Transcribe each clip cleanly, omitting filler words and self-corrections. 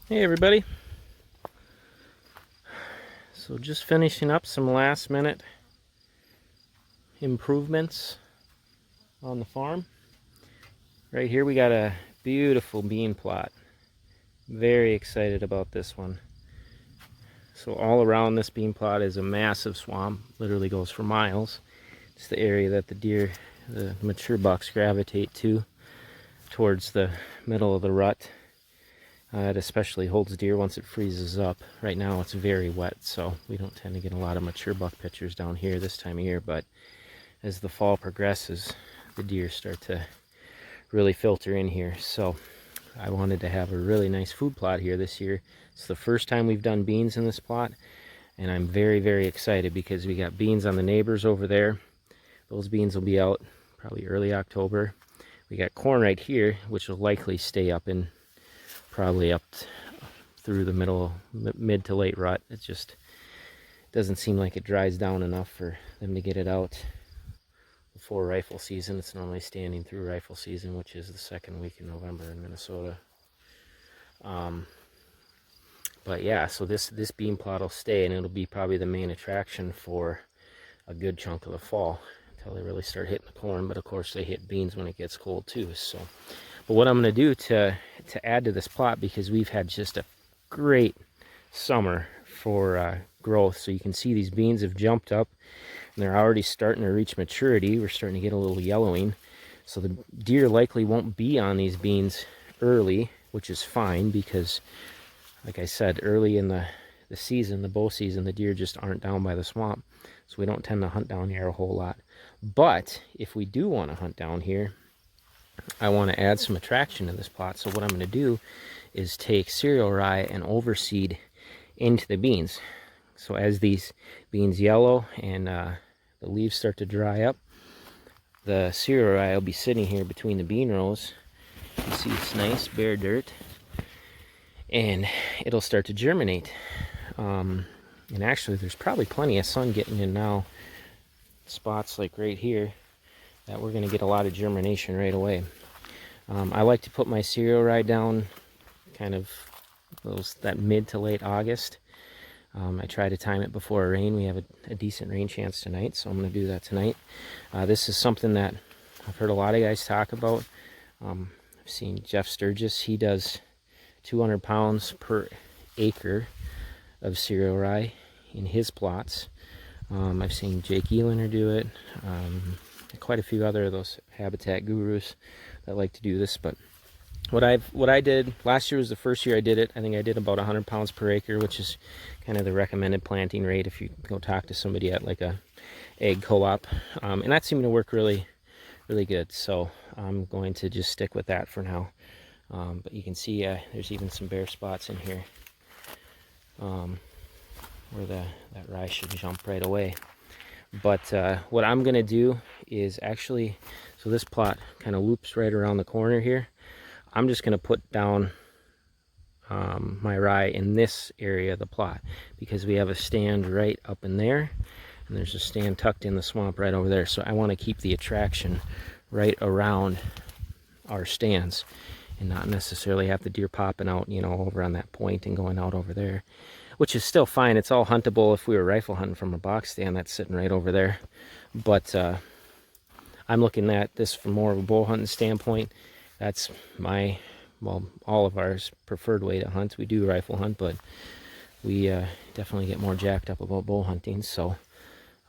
Hey everybody. So just finishing up some last minute improvements on the farm. Right here we got a beautiful bean plot. Very excited about this one. So all around this bean plot is a massive swamp, literally goes for miles. It's the area that the deer, the mature bucks gravitate to towards the middle of the rut. It especially holds deer once it freezes up. Right now it's very wet, so we don't tend to get a lot of mature buck pictures down here this time of year, but as the fall progresses, the deer start to really filter in here. So I wanted to have a really nice food plot here this year. It's the first time we've done beans in this plot, and I'm very, very excited because we got beans on the neighbors over there. Those beans will be out probably early October. We got corn right here, which will likely stay up in probably up through the mid to late rut. It just doesn't seem like it dries down enough for them to get it out before rifle season. It's normally standing through rifle season, which is the second week in November in Minnesota. But yeah, so this bean plot will stay, and it'll be probably the main attraction for a good chunk of the fall until they really start hitting the corn. But of course they hit beans when it gets cold too. So, but what I'm going to do to add to this plot, because we've had just a great summer for growth. So you can see these beans have jumped up and they're already starting to reach maturity. We're starting to get a little yellowing. So the deer likely won't be on these beans early, which is fine because, like I said, early in the season, the bow season, the deer just aren't down by the swamp. So we don't tend to hunt down here a whole lot. But if we do want to hunt down here, I want to add some attraction to this plot. So what I'm going to do is take cereal rye and overseed into the beans. So as these beans yellow and the leaves start to dry up, the cereal rye will be sitting here between the bean rows. You see it's nice bare dirt, and it'll start to germinate. And actually there's probably plenty of sun getting in now, spots like right here, that we're going to get a lot of germination right away. I like to put my cereal rye down kind of that mid to late August. I try to time it before a rain. We have a decent rain chance tonight, so I'm going to do that tonight. This is something that I've heard a lot of guys talk about. I've seen Jeff Sturgis. He does 200 pounds per acre of cereal rye in his plots. I've seen Jake Eliner do it. Quite a few other of those habitat gurus that like to do this, but what I did last year was the first year I did it. I think I did about 100 pounds per acre, which is kind of the recommended planting rate if you go talk to somebody at like a egg co-op, and that seemed to work really, really good. So I'm going to just stick with that for now. But you can see there's even some bare spots in here where that rye should jump right away. But what I'm going to do is actually, so this plot kind of loops right around the corner here. I'm just going to put down my rye in this area of the plot because we have a stand right up in there, and there's a stand tucked in the swamp right over there. So I want to keep the attraction right around our stands and not necessarily have the deer popping out, you know, over on that point and going out over there, which is still fine. It's all huntable if we were rifle hunting from a box stand that's sitting right over there. But I'm looking at this from more of a bow hunting standpoint. That's my, well, all of ours preferred way to hunt. We do rifle hunt, but we definitely get more jacked up about bow hunting. So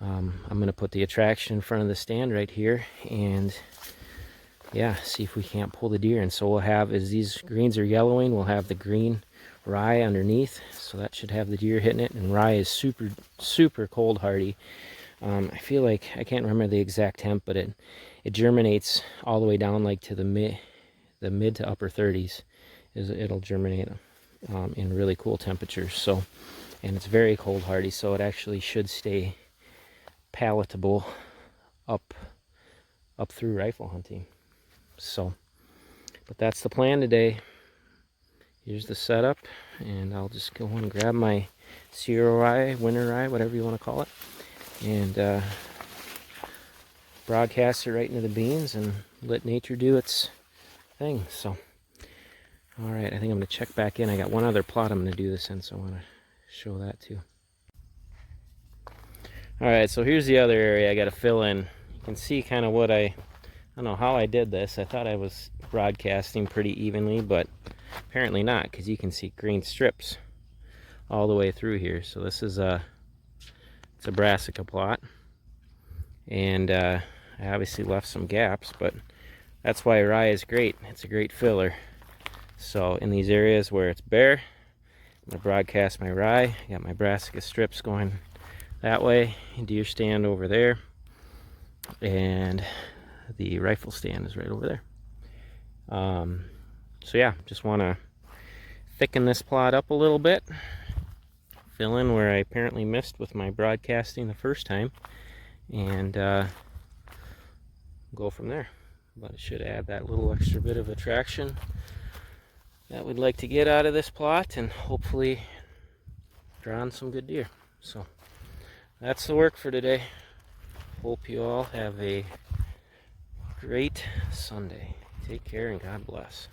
I'm going to put the attraction in front of the stand right here and yeah, see if we can't pull the deer in. So we'll have, as these greens are yellowing, we'll have the green rye underneath. So that should have the deer hitting it. And rye is super, super cold hardy. I feel like, I can't remember the exact temp, but it germinates all the way down like to the mid to upper 30s. It'll germinate in really cool temperatures. So, and it's very cold hardy, so it actually should stay palatable up through rifle hunting. So, but that's the plan today. Here's the setup, and I'll just go and grab my cereal rye, winter rye, whatever you want to call it, and broadcast it right into the beans and let nature do its thing. So All right, I think I'm going to check back in. I got one other plot I'm going to do this in, so I want to show that too. All right, so here's the other area I got to fill in. You can see kind of what I don't know how I did this. I thought I was broadcasting pretty evenly, but apparently not, because you can see green strips all the way through here. So this is it's a brassica plot, and I obviously left some gaps, but that's why rye is great. It's a great filler. So in these areas where it's bare, I'm going to broadcast my rye. I got my brassica strips going that way, deer stand over there, and the rifle stand is right over there. So yeah, just want to thicken this plot up a little bit, fill in where I apparently missed with my broadcasting the first time, and go from there. But it should add that little extra bit of attraction that we'd like to get out of this plot, and hopefully draw on some good deer. So that's the work for today. Hope you all have a great Sunday. Take care and God bless.